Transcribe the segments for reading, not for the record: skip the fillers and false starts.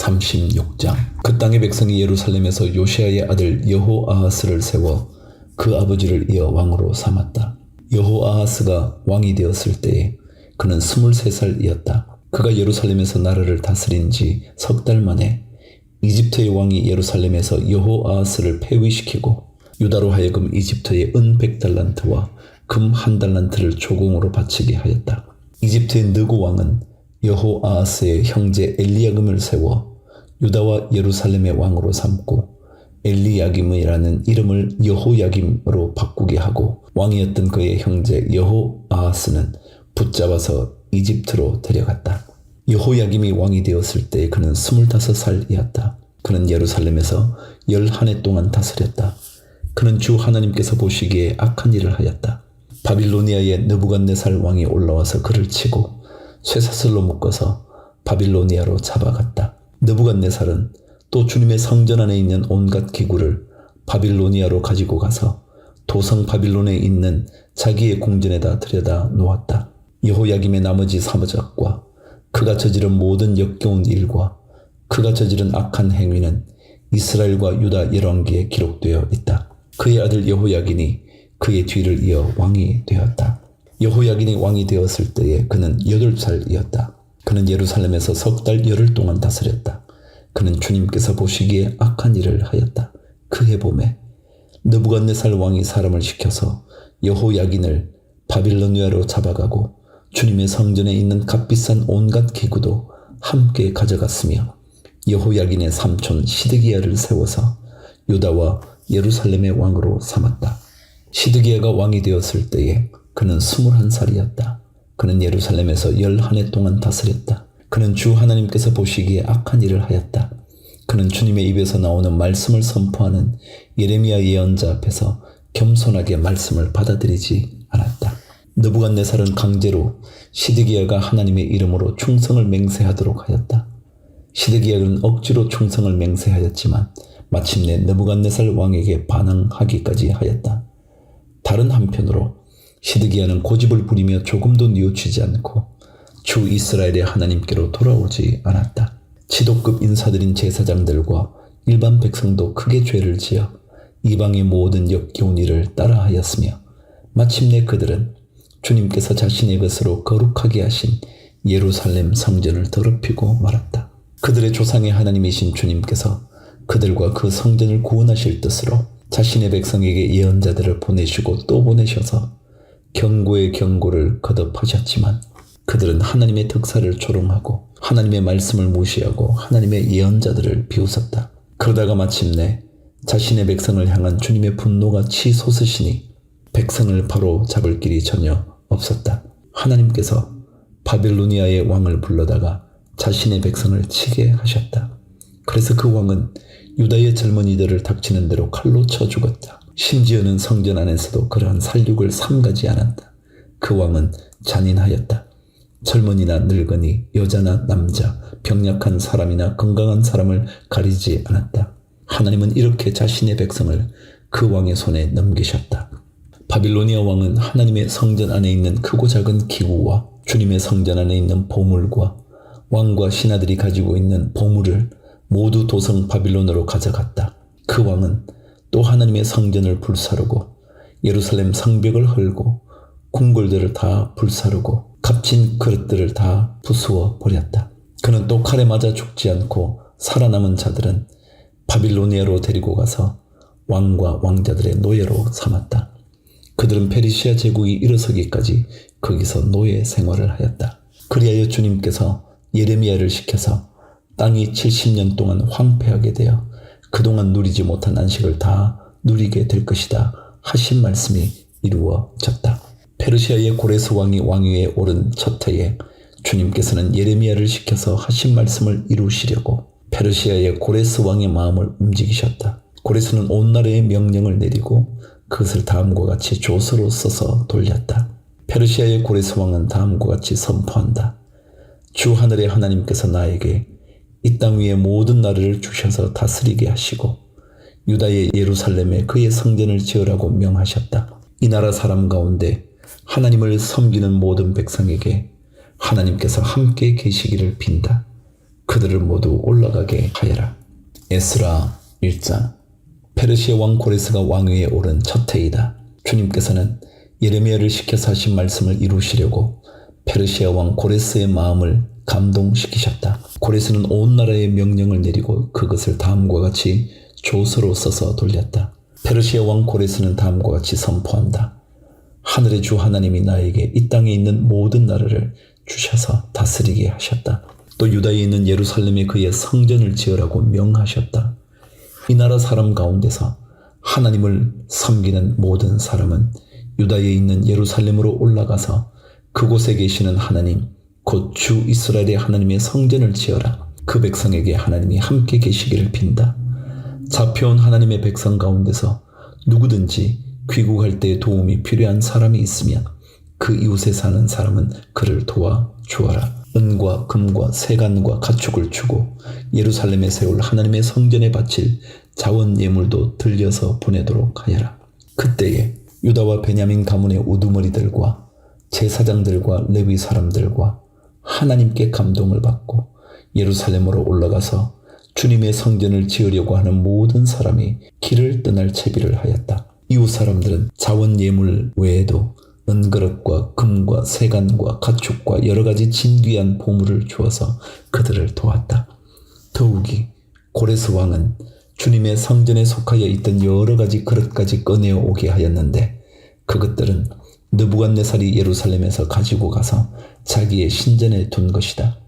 36장. 그 땅의 백성이 예루살렘에서 요시아의 아들 여호아하스를 세워 그 아버지를 이어 왕으로 삼았다. 여호아하스가 왕이 되었을 때에 그는 23살이었다. 그가 예루살렘에서 나라를 다스린 지 석 달 만에 이집트의 왕이 예루살렘에서 여호아하스를 폐위시키고 유다로 하여금 이집트의 은 100달란트와 금 1달란트를 조공으로 바치게 하였다. 이집트의 느고 왕은 여호아하스의 형제 엘리야김을 세워 유다와 예루살렘의 왕으로 삼고 엘리야김이라는 이름을 여호야김으로 바꾸게 하고 왕이었던 그의 형제 여호아하스는 붙잡아서 이집트로 데려갔다. 여호야김이 왕이 되었을 때 그는 25살이었다. 그는 예루살렘에서 11해 동안 다스렸다. 그는 주 하나님께서 보시기에 악한 일을 하였다. 바빌로니아의 느부갓네살 왕이 올라와서 그를 치고 쇠사슬로 묶어서 바빌로니아로 잡아갔다. 느부갓네살은 또 주님의 성전 안에 있는 온갖 기구를 바빌로니아로 가지고 가서 도성 바빌론에 있는 자기의 궁전에다 들여다 놓았다. 여호야김의 나머지 사무작과 그가 저지른 모든 역겨운 일과 그가 저지른 악한 행위는 이스라엘과 유다 열왕기에 기록되어 있다. 그의 아들 여호야긴이 그의 뒤를 이어 왕이 되었다. 여호야긴이 왕이 되었을 때에 그는 8살이었다. 그는 예루살렘에서 석 달 열흘 동안 다스렸다. 그는 주님께서 보시기에 악한 일을 하였다. 그 해봄에 느부갓네살 왕이 사람을 시켜서 여호야긴을 바빌로니아로 잡아가고 주님의 성전에 있는 값비싼 온갖 기구도 함께 가져갔으며 여호야긴의 삼촌 시드기야를 세워서 유다와 예루살렘의 왕으로 삼았다. 시드기야가 왕이 되었을 때에 그는 21살이었다. 그는 예루살렘에서 11해 동안 다스렸다. 그는 주 하나님께서 보시기에 악한 일을 하였다. 그는 주님의 입에서 나오는 말씀을 선포하는 예레미야 예언자 앞에서 겸손하게 말씀을 받아들이지 않았다. 느부갓네살은 강제로 시드기야가 하나님의 이름으로 충성을 맹세하도록 하였다. 시드기야는 억지로 충성을 맹세하였지만 마침내 느부갓네살 왕에게 반항하기까지 하였다. 다른 한편으로 시드기야는 고집을 부리며 조금도 뉘우치지 않고 주 이스라엘의 하나님께로 돌아오지 않았다. 지도급 인사들인 제사장들과 일반 백성도 크게 죄를 지어 이방의 모든 역겨운 일을 따라하였으며 마침내 그들은 주님께서 자신의 것으로 거룩하게 하신 예루살렘 성전을 더럽히고 말았다. 그들의 조상의 하나님이신 주님께서 그들과 그 성전을 구원하실 뜻으로 자신의 백성에게 예언자들을 보내시고 또 보내셔서 경고의 경고를 거듭하셨지만 그들은 하나님의 특사를 조롱하고 하나님의 말씀을 무시하고 하나님의 예언자들을 비웃었다. 그러다가 마침내 자신의 백성을 향한 주님의 분노가 치솟으시니 백성을 바로 잡을 길이 전혀 없었다. 하나님께서 바빌로니아의 왕을 불러다가 자신의 백성을 치게 하셨다. 그래서 그 왕은 유다의 젊은이들을 닥치는 대로 칼로 쳐 죽었다. 심지어는 성전 안에서도 그러한 살육을 삼가지 않았다. 그 왕은 잔인하였다. 젊은이나 늙은이, 여자나 남자, 병약한 사람이나 건강한 사람을 가리지 않았다. 하나님은 이렇게 자신의 백성을 그 왕의 손에 넘기셨다. 바빌로니아 왕은 하나님의 성전 안에 있는 크고 작은 기구와 주님의 성전 안에 있는 보물과 왕과 신하들이 가지고 있는 보물을 모두 도성 바빌론으로 가져갔다. 그 왕은 또 하나님의 성전을 불사르고 예루살렘 성벽을 헐고 궁궐들을 다 불사르고 값진 그릇들을 다 부수어 버렸다. 그는 또 칼에 맞아 죽지 않고 살아남은 자들은 바빌로니아로 데리고 가서 왕과 왕자들의 노예로 삼았다. 그들은 페르시아 제국이 일어서기까지 거기서 노예 생활을 하였다. 그리하여 주님께서 예레미야를 시켜서 땅이 70년 동안 황폐하게 되어 그동안 누리지 못한 안식을 다 누리게 될 것이다 하신 말씀이 이루어졌다. 페르시아의 고레스 왕이 왕위에 오른 첫 해에 주님께서는 예레미야를 시켜서 하신 말씀을 이루시려고 페르시아의 고레스 왕의 마음을 움직이셨다. 고레스는 온 나라에 명령을 내리고 그것을 다음과 같이 조서로 써서 돌렸다. 페르시아의 고레스 왕은 다음과 같이 선포한다. 주 하늘의 하나님께서 나에게 이 땅 위의 모든 나라를 주셔서 다스리게 하시고 유다의 예루살렘에 그의 성전을 지으라고 명하셨다. 이 나라 사람 가운데 하나님을 섬기는 모든 백성에게 하나님께서 함께 계시기를 빈다. 그들을 모두 올라가게 하여라. 에스라 1장. 페르시아 왕 고레스가 왕위에 오른 첫 해이다. 주님께서는 예레미야를 시켜서 하신 말씀을 이루시려고 페르시아 왕 고레스의 마음을 감동시키셨다. 고레스는 온 나라에 명령을 내리고 그것을 다음과 같이 조서로 써서 돌렸다. 페르시아 왕 고레스는 다음과 같이 선포한다. 하늘의 주 하나님이 나에게 이 땅에 있는 모든 나라를 주셔서 다스리게 하셨다. 또 유다에 있는 예루살렘에 그의 성전을 지으라고 명하셨다. 이 나라 사람 가운데서 하나님을 섬기는 모든 사람은 유다에 있는 예루살렘으로 올라가서 그곳에 계시는 하나님, 곧 주 이스라엘의 하나님의 성전을 지어라. 그 백성에게 하나님이 함께 계시기를 빈다. 잡혀온 하나님의 백성 가운데서 누구든지 귀국할 때 도움이 필요한 사람이 있으면 그 이웃에 사는 사람은 그를 도와주어라. 은과 금과 세간과 가축을 주고 예루살렘에 세울 하나님의 성전에 바칠 자원 예물도 들려서 보내도록 하여라. 그때에 유다와 베냐민 가문의 우두머리들과 제사장들과 레위 사람들과 하나님께 감동을 받고 예루살렘으로 올라가서 주님의 성전을 지으려고 하는 모든 사람이 길을 떠날 채비를 하였다. 이웃 사람들은 자원 예물 외에도 은그릇과 금과 세간과 가축과 여러 가지 진귀한 보물을 주어서 그들을 도왔다. 더욱이 고레스 왕은 주님의 성전에 속하여 있던 여러 가지 그릇까지 꺼내어 오게 하였는데 그것들은 느부갓네살이 예루살렘에서 가지고 가서 자기의 신전에 둔 것이다.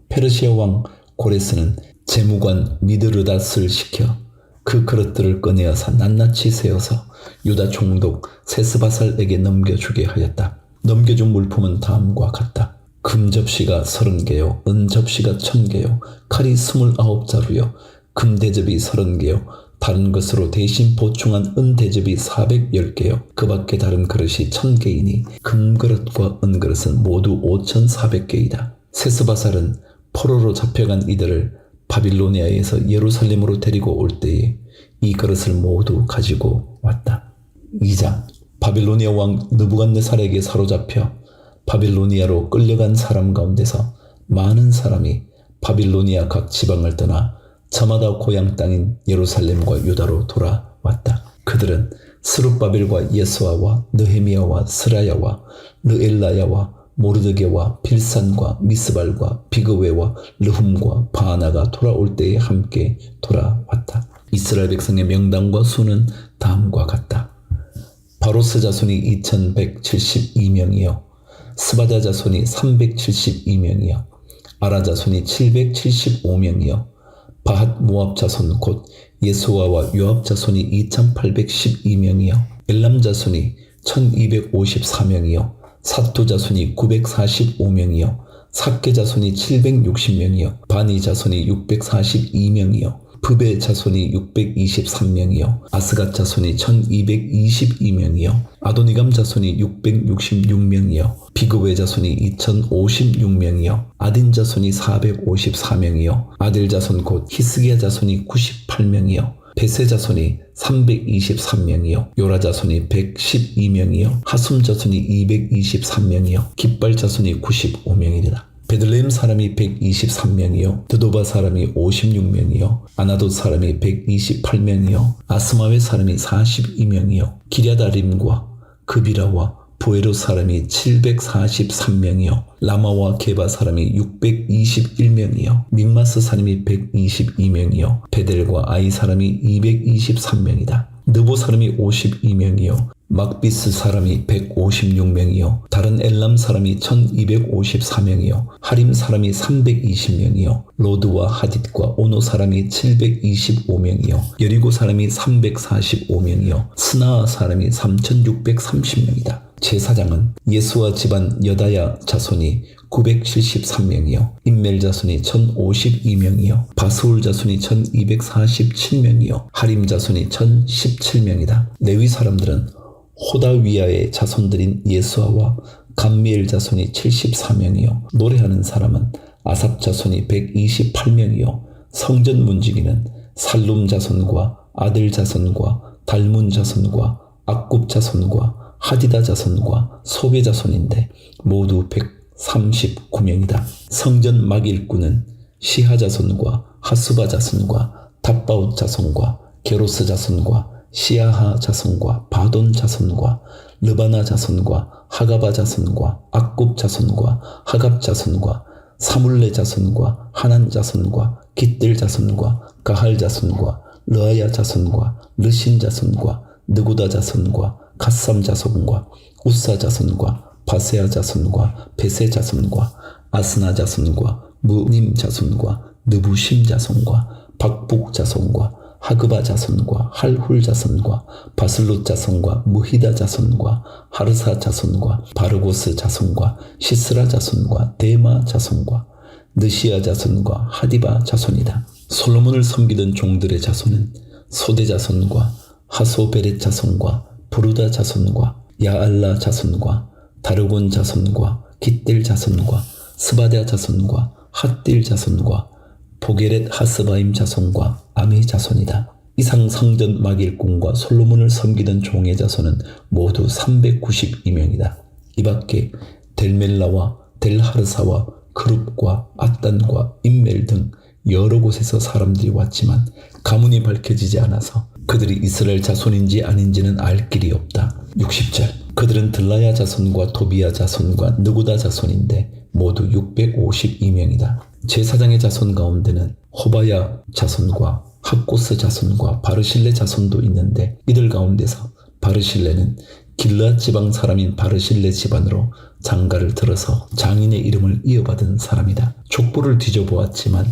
페르시아 왕 고레스는 재무관 미드르닷을 시켜 그 그릇들을 꺼내어서 낱낱이 세어서 유다 총독 세스바살에게 넘겨주게 하였다. 넘겨준 물품은 다음과 같다. 금 접시가 30개요, 은 접시가 1000개요, 칼이 29자루요, 금 대접이 30개요, 다른 것으로 대신 보충한 은 대접이 410개요. 그 밖에 다른 그릇이 1000개이니 금그릇과 은그릇은 모두 5400개이다. 세스바살은 포로로 잡혀간 이들을 바빌로니아에서 예루살렘으로 데리고 올 때에 이 그릇을 모두 가지고 왔다. 2장. 바빌로니아 왕 느부갓네살에게 사로잡혀 바빌로니아로 끌려간 사람 가운데서 많은 사람이 바빌로니아 각 지방을 떠나 저마다 고향 땅인 예루살렘과 유다로 돌아왔다. 그들은 스룹바벨과 예수아와 느헤미야와 스라야와 르엘라야와 모르드게와 빌산과 미스발과 비그웨와 르훔과 바나가 돌아올 때에 함께 돌아왔다. 이스라엘 백성의 명단과 수는 다음과 같다. 바로스 자손이 2172명이요 스바다 자손이 372명이요 아라 자손이 775명이요 바핫 모압 자손 곧 예수아와 요압 자손이 2812명이요 엘람 자손이 1254명이요 사투 자손이 945명이요 삭게 자손이 760명이요 바니 자손이 642명이요 브베 자손이 623명이요 아스갓 자손이 1222명이요 아도니감 자손이 666명이요 비그웨 자손이 2056명이요 아딘 자손이 454명이요 아델 자손 곧 히스기야 자손이 98명이요 베세 자손이 323명이요 요라 자손이 112명이요 하숨 자손이 223명이요 깃발 자손이 95명이다. 베들레헴 사람이 123명이요 드도바 사람이 56명이요 아나돗 사람이 128명이요 아스마웨 사람이 42명이요 기랴다림과 그비라와 보에로 사람이 743명이요 라마와 게바 사람이 621명이요 믹마스 사람이 122명이요 베델과 아이 사람이 223명이다. 느보 사람이 52명이요 막비스 사람이 156명이요 다른 엘람 사람이 1254명이요 하림 사람이 320명이요 로드와 하딧과 오노 사람이 725명이요 여리고 사람이 345명이요 스나아 사람이 3630명이다. 제사장은 예수와 집안 여다야 자손이 973명이요 임멜 자손이 1052명이요 바스울 자손이 1247명이요 하림 자손이 1017명이다. 레위 사람들은 호다위아의 자손들인 예수아와 감미엘 자손이 74명이요 노래하는 사람은 아삽 자손이 128명이요 성전 문지기는 살룸 자손과 아들 자손과 달문 자손과 악굽 자손과 하디다 자손과 소베 자손인데 모두 139명이다. 성전 막 일꾼은 시하 자손과 하수바 자손과 답바웃 자손과 게로스 자손과 시아하 자손과 바돈 자손과 르바나 자손과 하가바 자손과 악굽 자손과 하갑 자손과 사물레 자손과 하난 자손과 깃들 자손과 가할 자손과 르아야 자손과 르신 자손과 느구다 자손과 갓삼 자손과 우사 자손과 바세아 자손과 베세 자손과 아스나 자손과 무님 자손과 느부심 자손과 박북 자손과 하그바 자손과 할훌 자손과 바슬롯 자손과 무히다 자손과 하르사 자손과 바르고스 자손과 시스라 자손과 데마 자손과 느시아 자손과 하디바 자손이다. 솔로몬을 섬기던 종들의 자손은 소대 자손과 하소베렛 자손과 부르다 자손과 야알라 자손과 다르곤 자손과 깃들 자손과 스바다 자손과 핫딜 자손과 보게렛 하스바임 자손과 아미 자손이다. 이상 성전 막일꾼과 솔로몬을 섬기던 종의 자손은 모두 392명이다. 이 밖에 델멜라와 델하르사와 그룹과 아단과 임멜 등 여러 곳에서 사람들이 왔지만 가문이 밝혀지지 않아서 그들이 이스라엘 자손인지 아닌지는 알 길이 없다. 60절 그들은 들라야 자손과 도비야 자손과 느구다 자손인데 모두 652명이다. 제사장의 자손 가운데는 호바야 자손과 학고스 자손과 바르실레 자손도 있는데 이들 가운데서 바르실레는 길르앗 지방 사람인 바르실레 집안으로 장가를 들어서 장인의 이름을 이어받은 사람이다. 족보를 뒤져보았지만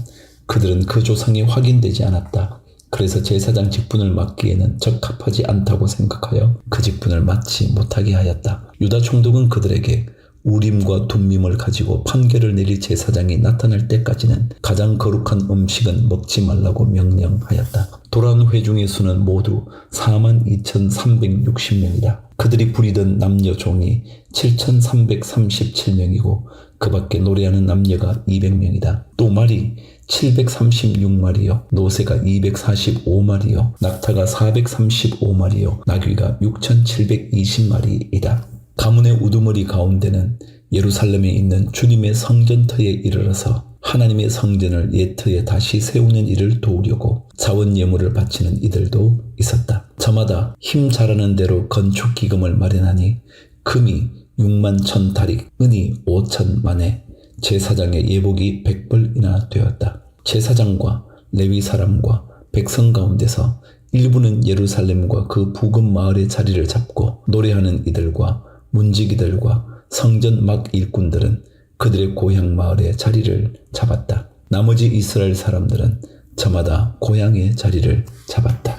그들은 그 조상이 확인되지 않았다. 그래서 제사장 직분을 맡기에는 적합하지 않다고 생각하여 그 직분을 맡지 못하게 하였다. 유다 총독은 그들에게 우림과 둠밈을 가지고 판결을 내릴 제사장이 나타날 때까지는 가장 거룩한 음식은 먹지 말라고 명령하였다. 돌아온 회중의 수는 모두 42,360명이다. 그들이 부리던 남녀 종이 7,337명이고 그 밖에 노래하는 남녀가 200명이다. 또 말이 736마리요, 노새가 245마리요, 낙타가 435마리요, 나귀가 6,720마리이다. 가문의 우두머리 가운데는 예루살렘에 있는 주님의 성전터에 이르러서 하나님의 성전을 옛터에 다시 세우는 일을 도우려고 자원 예물을 바치는 이들도 있었다. 저마다 힘 잘하는 대로 건축 기금을 마련하니 금이 6만 1,000다릭, 은이 5,000만에 제사장의 예복이 100벌이나 되었다. 제사장과 레위 사람과 백성 가운데서 일부는 예루살렘과 그 부근 마을의 자리를 잡고 노래하는 이들과 문지기들과 성전 막 일꾼들은 그들의 고향 마을의 자리를 잡았다. 나머지 이스라엘 사람들은 저마다 고향의 자리를 잡았다.